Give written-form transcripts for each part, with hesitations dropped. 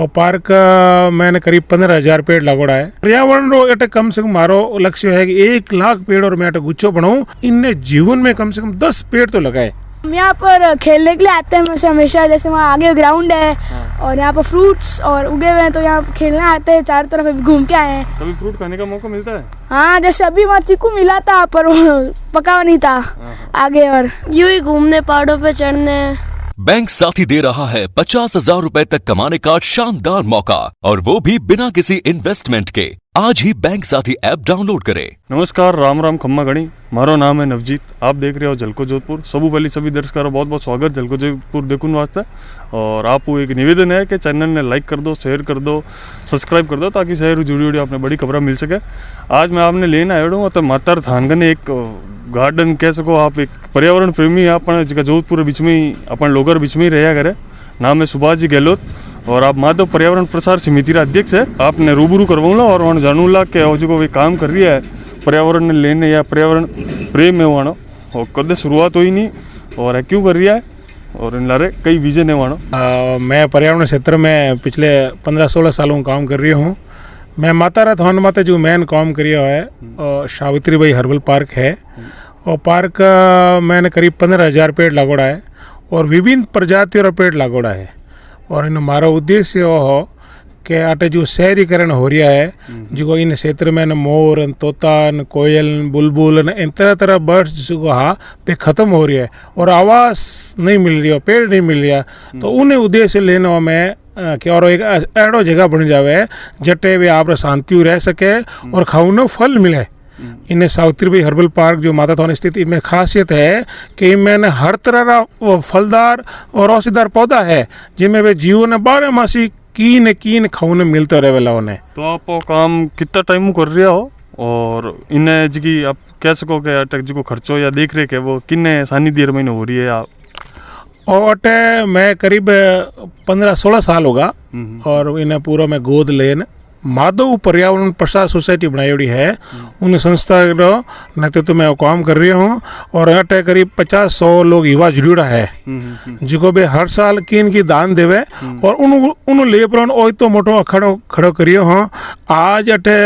और पार्क मैंने करीब 15,000 पेड़ लगोड़ा है। पर्यावरण रो एटे कम से कम मारो लक्ष्य है कि 1 लाख पेड़ और मैं एटे गुच्छो बनाऊं। इनने जीवन में कम से कम 10 पेड़ तो लगाए। हम यहाँ पर खेलने के लिए आते हैं हमेशा, जैसे वहाँ आगे ग्राउंड है और यहाँ पर फ्रूट्स और उगे हुए हैं, तो यहाँ खेलने आते हैं। चारों तरफ अभी घूम के आए हैं। कभी फ्रूट खाने का मौका मिलता है? हाँ, जैसे अभी वहाँ चीकू मिला था पर वो पका नहीं था आगे, और यूं ही घूमने, पहाड़ों पे चढ़ने। बैंक साथी दे रहा है 50,000 रुपए तक कमाने का शानदार मौका, और वो भी बिना किसी इन्वेस्टमेंट के। आज ही बैंक साथी ऐप डाउनलोड करें। नमस्कार, राम राम खम्मा गणी। मारो नाम है नवजीत। आप देख रहे हो झलको जोधपुर। सबू पहले सभी दर्शकों बहुत बहुत स्वागत झलको जोधपुर देखने वास्ते। और आपको एक निवेदन है कि चैनल ने लाइक कर दो, शेयर कर दो, सब्सक्राइब कर दो, ताकि शहर जुड़ी जुड़ी आपने बड़ी खबर मिल सके। आज मैं आपने लेना आया हूँ तो मातर थानगन एक गार्डन कह सको आप, एक पर्यावरण प्रेमी अपन जोधपुर बीच में ही अपन लोगर बीच में ही रहा करे। नाम है सुभाष जी गहलोत और आप माधव पर्यावरण प्रसार समिति का अध्यक्ष है। आपने रूबरू करवाऊंगा और वहाँ जानूला के जो कोई काम कर रही है पर्यावरण ने लेने या पर्यावरण प्रेम में वहाँ और कदे शुरुआत हुई नहीं और क्यों कर रहा है और इन लारे कई विजन है वहाँ। मैं पर्यावरण क्षेत्र में पिछले 15-16 सालों काम कर रही हूँ। मैं माता थान माता जो मैन काम करिया है और सावित्रीबाई हर्बल पार्क है। और पार्क मैंने करीब 15,000 पेड़ लगोड़ा है और विभिन्न प्रजातियों का पेड़ लगोड़ा है। और इन मारा उद्देश्य वो हो कि अटे जो शहरीकरण हो रहा है, जो इन क्षेत्र में न मोर, न तोता, न कोयल, न बुलबुल, न इन तरह तरह बर्ड्स जो हाँ पे ख़त्म हो रही है और आवास नहीं मिल रही है, पेड़ नहीं मिल रहा। तो उन्हें उद्देश्य लेने में कि और एक ऐडो जगह बन जावे जटे वे आप शांति रह सके और खाऊनो फल मिले। इन्हें सावित्रीबाई हर्बल पार्क जो माता थान स्थित, इनमें खासियत है कि इनमें हर तरह का फलदार और औषधिदार पौधा है जिनमें वे जीवन 12 मासी कीन खाने मिलते रहे वाला उन्हें। तो आप काम कितना टाइम कर रहे हो और इन्हें जी आप कह सको कि अटक जी को खर्चो या देख रेख है वो किन्ने सानी देर महीने हो रही है आप? और अटे मैं करीब 15-16 साल होगा और इन्हें पूरा मैं गोद लेन माधव पर्यावरण प्रसार सोसाइटी बनाई है। उन संस्था नेतृत्व में काम कर रही हूँ और अटे करीब 50-100 लोग युवा जुड़ा है जिको भी हर साल किन की दान देवे और उन ले पर तो मोटो खड़ो करिए हूँ। आज अटे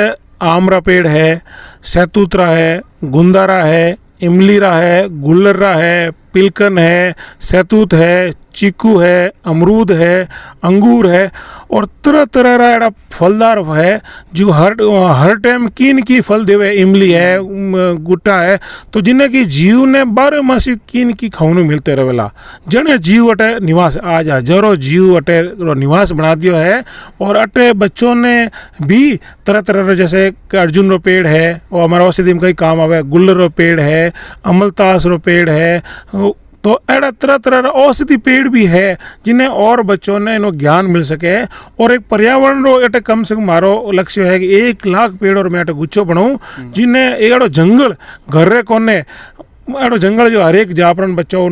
आमरा पेड़ है, सैतूतरा है, गुंदारा है, इमलीरा है, गुल्लरा है, पिलकन है, सैतूत है, चीकू है, अमरूद है, अंगूर है और तरह तरह का फलदार है जो हर टाइम किन की फल देवे। इमली है, गुट्टा है, तो जिन्हें की जीव ने 12 मासी किन की खाने मिलते रहेला। जने जीव अटे निवास आज हजारों जीव अटे निवास बना दियो है। और अटे बच्चों ने भी तरह तरह जैसे अर्जुन रो पेड़ है और हमारा औषधि में कई काम आवे, गुल्लर रो पेड़ है, अमलतास रो पेड़ है, तो ऐसा तरह तरह औषधि पेड़ भी है जिन्हें और बच्चों ने इन्हों ज्ञान मिल सके। और एक पर्यावरण रो एटे कम से कम मारो लक्ष्य है कि 1 लाख पेड़ और मैं एटे गुच्छो बनाऊं जिन्हें एड़ो जंगल घर कोने एड़ो जंगल जो हर एक जापरन बच्चों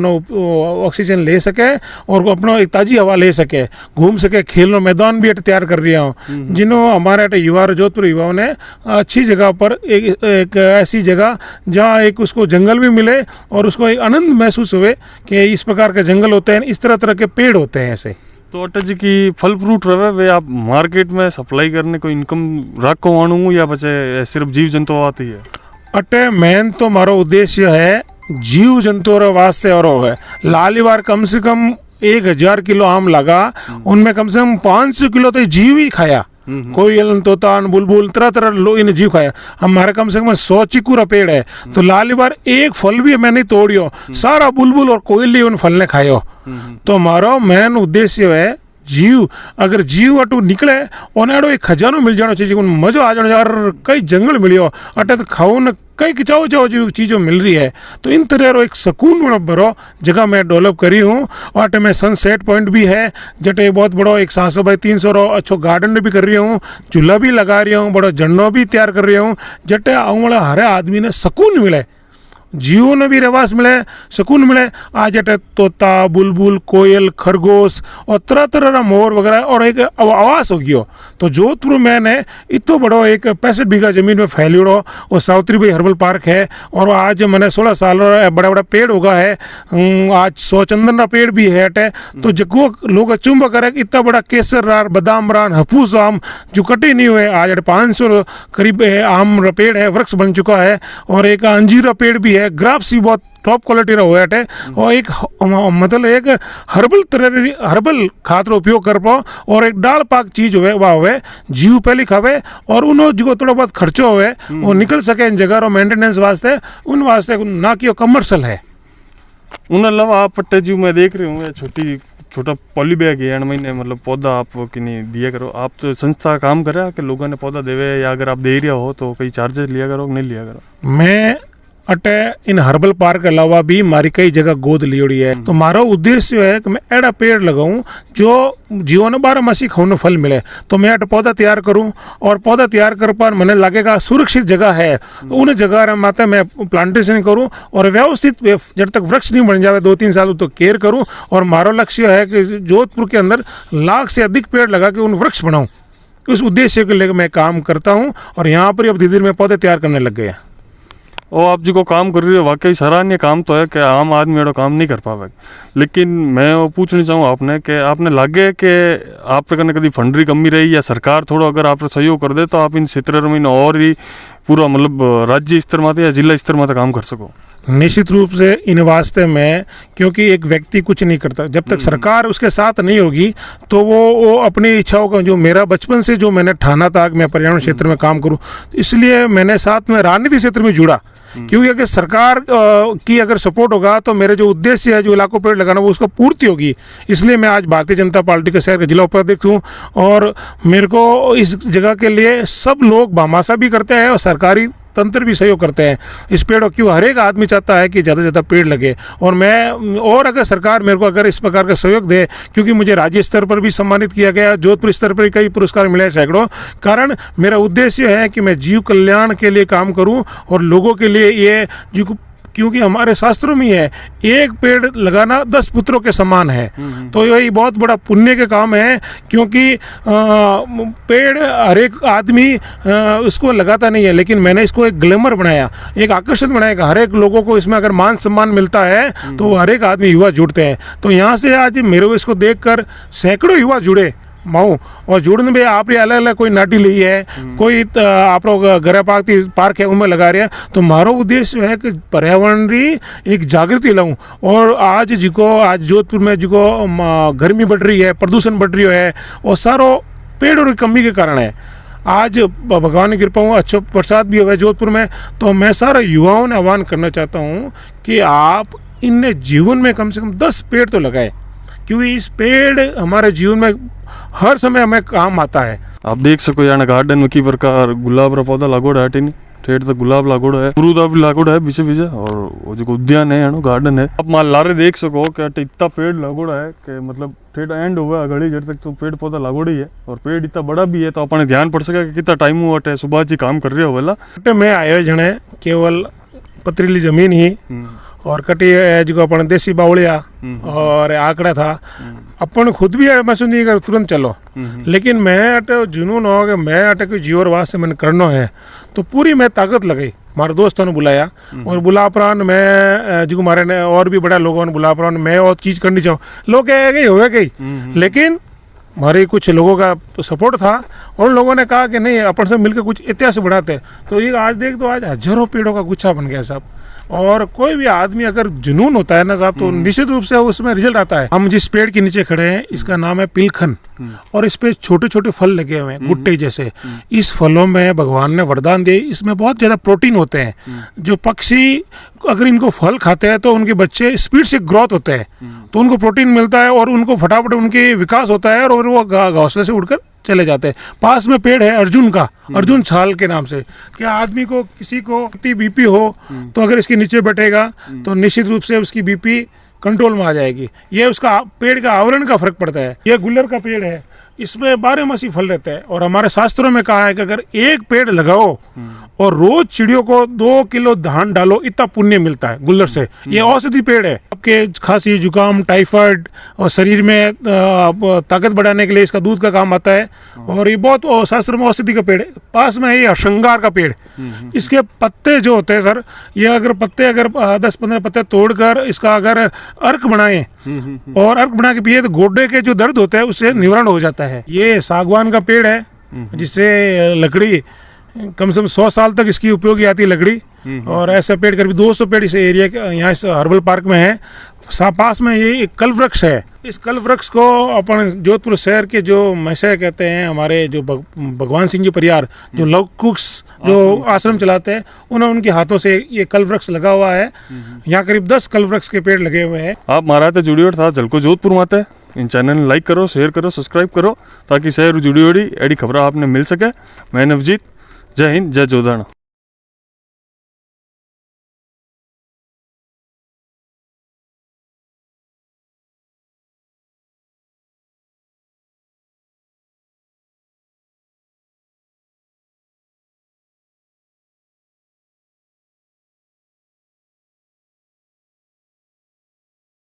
ऑक्सीजन ले सके और अपना एक ताज़ी हवा ले सके, घूम सके। खेल मैदान भी तैयार कर रहा हूँ जिन्हों हमारे युवा जोधपुर युवाओं ने अच्छी जगह पर एक ऐसी जगह जहाँ एक उसको जंगल भी मिले और उसको एक आनंद महसूस हुए कि इस प्रकार के जंगल होते हैं, इस तरह तरह के पेड़ होते हैं ऐसे। तो अटल जी की फल फ्रूट रहे वे आप मार्केट में सप्लाई करने को इनकम रखो वाणू या बचे सिर्फ जीव जंतु आती है? अटे मेन तो मारो उद्देश्य है जीव जंतुओं वास्ते और है। लाली बार कम से कम 1,000 किलो आम लगा, उनमें कम से कम 500 किलो तो जीव ही खाया। कोई तोता, बुलबुल, तरह तरह लोग इन जीव खाया। हमारे कम से कम 100 चीकू का पेड़ है, तो लाली बार एक फल भी मैंने तोड़ियो, सारा बुलबुल और कोयली उन फल ने खायो। तो हमारा मेन उद्देश्य है जीव, अगर जीव अटू निकले और एक खजानो मिल जाना चाहिए, उन मजा आ जाना चाहिए। कई जंगल मिलियो अटे तो खाओ न कई चाओ चाओ जो चीज़ों मिल रही है, तो इन तरह एक सुकून बड़ो जगह मैं डेवलप करी हूँ। और अटे में सनसेट पॉइंट भी है जटे बहुत बड़ो एक 700 बाई 300 रो अच्छो गार्डन भी कर रही हूँ, झूला भी लगा रही हूँ, बड़ो झंडो भी तैयार कर रही हूँ जटे आने वाला हर आदमी ने सुकून मिले जीवों ने भी रहवास मिले, सुकून मिले। आज अटे तोता, बुलबुल, कोयल, खरगोश और तरह तरह का मोर वगैरह और एक आवास हो गयो। तो जोधपुर में ने इतो बड़ो एक 65 बीघा जमीन में फैलियो और सावित्री भाई हर्बल पार्क है। और आज मैंने 16 साल बड़ा बड़ा पेड़ उगा है। आज 100 चंदन का पेड़ भी है अटे। तो जगो लोग चुंब करे इतना बड़ा केसर रार, बादाम रान, हपूस आम जो कटे नहीं हुए। आज 500 करीब है आम पेड़ है, वृक्ष बन चुका है। और एक अंजीर पेड़ भी है, ग्राफ्स भी बहुत टॉप क्वालिटी रा हुआ है। और एक मतलब एक हर्बल खाद रो उपयोग कर पाओ और एक डाल पाक चीज हुए वह हुए जीव पहले खावे और उन्हों जो थोड़ा बहुत खर्चो हुए वो निकल सके इन जगह रो मेंटेनेंस वास्ते, उन वास्ते ना कि कमर्शियल है। उन अलावा आप पट्टे जीव मैं देख रही हूँ छोटा पॉली बैग है महीने मतलब पौधा आप कि नहीं दिया करो। आप तो संस्था काम करे कि लोगों ने पौधा देवे या अगर आप दे रहा हो तो कई चार्जेस लिया करो कि नहीं लिया करो? मैं अटे इन हर्बल पार्क के अलावा भी मारी कई जगह गोद लियोड़ी है। तो मारो उद्देश्य है कि मैं एड़ा पेड़ लगाऊं जो जीवन 12 मासी खाने फल मिले। तो मैं अटे पौधा तैयार करूं और पौधा तैयार कर पर मैंने लगेगा सुरक्षित जगह है तो उन जगह माते मैं प्लांटेशन करूं और व्यवस्थित जब तक वृक्ष नहीं बन जाए 2-3 साल तो केयर करूं। और मारो लक्ष्य है कि जोधपुर के अंदर 1 लाख से अधिक पेड़ लगा के उन वृक्ष बनाऊं। उस उद्देश्य के लिए मैं काम करता हूं और यहाँ पर अब धीरे धीरे मैं पौधे तैयार करने लग गए हैं। और आप जी को काम कर रही हो वाकई सराहनीय काम तो है कि आम आदमी एड़ो काम नहीं कर पावे। लेकिन मैं वो पूछना चाहूँ आपने कि आपने लागे कि आप कने कभी फंड की कमी रही या सरकार थोड़ा अगर आप सहयोग कर दे तो आप इन क्षेत्र में और ही पूरा मतलब राज्य स्तर माते या जिला स्तर माते काम कर सको? निश्चित रूप से इन वास्ते में, क्योंकि एक व्यक्ति कुछ नहीं करता जब तक सरकार उसके साथ नहीं होगी। तो वो अपनी इच्छाओं का जो मेरा बचपन से जो मैंने ठाना था कि मैं पर्यावरण क्षेत्र में काम करूं, तो इसलिए मैंने साथ में राजनीति क्षेत्र में जुड़ा। क्योंकि अगर सरकार की अगर सपोर्ट होगा तो मेरे जो उद्देश्य है जो लाखों पेड़ लगाना वो उसका पूर्ति होगी। इसलिए मैं आज भारतीय जनता पार्टी के शहर का जिला उपाध्यक्ष हूँ और मेरे को इस जगह के लिए सब लोग भामाशा भी करते हैं और सरकारी तंत्र भी सहयोग करते हैं। इस पेड़ क्यों हर एक आदमी चाहता है कि ज़्यादा से ज़्यादा पेड़ लगे और मैं और अगर सरकार मेरे को अगर इस प्रकार का सहयोग दे, क्योंकि मुझे राज्य स्तर पर भी सम्मानित किया गया, जोधपुर स्तर पर कई पुरस्कार मिले सैकड़ों। कारण मेरा उद्देश्य है कि मैं जीव कल्याण के लिए काम करूं और लोगों के लिए ये जीव, क्योंकि हमारे शास्त्रों में है एक पेड़ लगाना 10 पुत्रों के समान है। तो यही बहुत बड़ा पुण्य के काम है क्योंकि पेड़ हर एक आदमी उसको लगाता नहीं है, लेकिन मैंने इसको एक ग्लैमर बनाया, एक आकर्षण बनाया कि हर एक लोगों को इसमें अगर मान सम्मान मिलता है तो हर एक आदमी युवा जुड़ते हैं। तो यहाँ से आज मेरे को इसको देखकर सैकड़ों युवा जुड़े माऊ और जुड़ने में आप अलग अलग कोई नाटी ली है, कोई आप लोग घर पार्क है उनमें लगा रहे हैं। तो मारो उद्देश्य है कि पर्यावरण री एक जागृति लाऊं। और आज आज जोधपुर में गर्मी बढ़ रही है, प्रदूषण बढ़ रही है और सारो पेड़ों की कमी के कारण है। आज भगवान की कृपा हूँ अच्छा प्रसाद भी हुआ है जोधपुर में। तो मैं सारे युवाओं ने आह्वान करना चाहता हूँ कि आप इन जीवन में कम से कम 10 पेड़ तो लगाए, क्योंकि इस पेड़ हमारे जीवन में हर समय हमें काम आता है। आप देख सको यानी गार्डन में की प्रकार गुलाब रा पौधा लागोड़ा है टीनी ठेठ तो गुलाब लागोड़ा है, अमरूदा भी लागोड़ा है बीचे बीचे और वो जो उद्यान है यानो गार्डन है। आप मान लारे देख सको कि इतना पेड़ लागोड़ा है कि मतलब ठेठ एंड हुआ अगड़ी जड़ तक तो पेड़ पौधा लागोड़ा ही है और पेड़ इतना बड़ा भी है। तो अपने ध्यान पड़ सके कि कितना टाइम हुआ है सुबह जी काम कर रहे हो वाला। मैं आयोजन है केवल पथरीली जमीन ही और कटी है जो अपन देसी बावड़िया और आंकड़ा था अपन खुद भी महसूस नहीं कर तुरंत चलो। लेकिन मैं अटे जुनून हो कि मैं अटे कोई जीवर वास्ते मैंने करना है तो पूरी मैं ताकत लगाई। हमारे दोस्तों ने बुलाया और बुलापरान मैं जो हमारे ने और भी बड़ा लोगों ने बुलापरान मैं और चीज़ करनी चाहूँ। लोग कहे हो गई, लेकिन हमारे कुछ लोगों का सपोर्ट था और लोगों ने कहा कि नहीं अपन से मिलकर कुछ इतिहास बढ़ाते। तो ये आज देख तो आज हजारों पेड़ों का गुच्छा बन गया साहब। और कोई भी आदमी अगर जुनून होता है ना साहब तो निश्चित रूप से उसमें रिजल्ट आता है। हम जिस पेड़ के नीचे खड़े हैं इसका नाम है पिलखन और इस पे छोटे छोटे फल लगे हुए हैं गुट्टे जैसे। इस फलों में भगवान ने वरदान दिए, इसमें बहुत ज्यादा प्रोटीन होते हैं। जो पक्षी अगर इनको फल खाते हैं तो उनके बच्चे स्पीड से ग्रोथ होते हैं, तो उनको प्रोटीन मिलता है और उनको फटाफट उनके विकास होता है और वो घोंसले से उड़कर चले जाते हैं। पास में पेड़ है अर्जुन का, अर्जुन छाल के नाम से। क्या आदमी को किसी को बीपी हो तो अगर इसके नीचे बैठेगा तो निश्चित रूप से उसकी बीपी कंट्रोल में आ जाएगी। ये उसका पेड़ का आवरण का फर्क पड़ता है। यह गुल्लर का पेड़ है, इसमें 12 मासी फल रहते हैं और हमारे शास्त्रों में कहा है कि अगर एक पेड़ लगाओ और रोज चिड़ियों को 2 किलो धान डालो, इतना पुण्य मिलता है गुल्लर से। ये औषधि पेड़ है, आपके खांसी जुकाम टाइफाइड और शरीर में ताकत बढ़ाने के लिए इसका दूध का काम आता है। और ये बहुत शास्त्र में औषधि का पेड़ है। पास में है ये श्रृंगार का पेड़, इसके पत्ते जो होते हैं सर, ये अगर 10-15 पत्ते तोड़कर इसका अगर अर्क बनाए और अर्क बना के पिए तो गोड्डे के जो दर्द होते हैं उससे निवारण हो जाता है। ये सागवान का पेड़ है, जिससे लकड़ी कम से कम 100 साल तक इसकी उपयोगी आती है लकड़ी। और ऐसा पेड़ करीब 200 पेड़ इस एरिया के यहाँ इस हर्बल पार्क में है। पास में ये एक कल वृक्ष है। इस कल वृक्ष को अपन जोधपुर शहर के जो मैसे कहते हैं, हमारे जो भगवान सिंह जी परियार जो लवकुश जो आश्रम चलाते हैं, उनके हाथों से ये कल वृक्ष लगा हुआ है। यहाँ करीब 10 कल वृक्ष के पेड़ लगे हुए हैं। आप महाराज जुड़ी था जलको जोधपुर माते इन चैनल ने लाइक करो, शेयर करो, सब्सक्राइब करो, ताकि शहर जुड़ी एडी खबर आपने मिल सके। मैं नवजीत, जय हिंद, जय जोधाना।